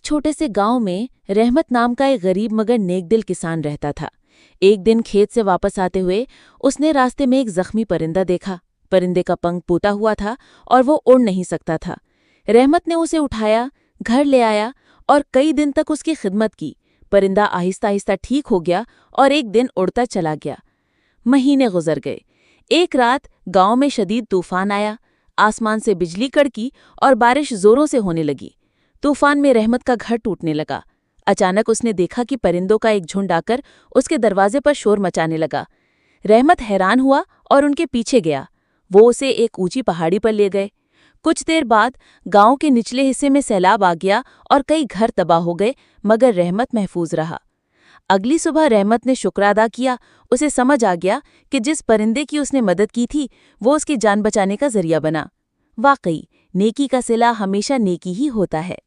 छोटे से गांव में रहमत नाम का एक गरीब मगर नेकदिल किसान रहता था। एक दिन खेत से वापस आते हुए उसने रास्ते में एक जख्मी परिंदा देखा। परिंदे का पंख फूटा हुआ था और वो उड़ नहीं सकता था। रहमत ने उसे उठाया, घर ले आया और कई दिन तक उसकी खिदमत की। परिंदा आहिस्ता आहिस्ता ठीक हो गया और एक दिन उड़ता चला गया। महीने गुजर गए। एक रात गांव में शदीद तूफान आया। आसमान से बिजली कड़की और बारिश जोरों से होने लगी। तूफान में रहमत का घर टूटने लगा। अचानक उसने देखा कि परिंदों का एक झुंड आकर उसके दरवाजे पर शोर मचाने लगा। रहमत हैरान हुआ और उनके पीछे गया। वो उसे एक ऊंची पहाड़ी पर ले गए। कुछ देर बाद गांव के निचले हिस्से में सैलाब आ गया और कई घर तबाह हो गए, मगर रहमत महफूज रहा। अगली सुबह रहमत ने शुक्र अदा किया। उसे समझ आ गया कि जिस परिंदे की उसने मदद की थी वो उसकी जान बचाने का जरिया बना। वाकई नेकी का सिला हमेशा नेकी ही होता है।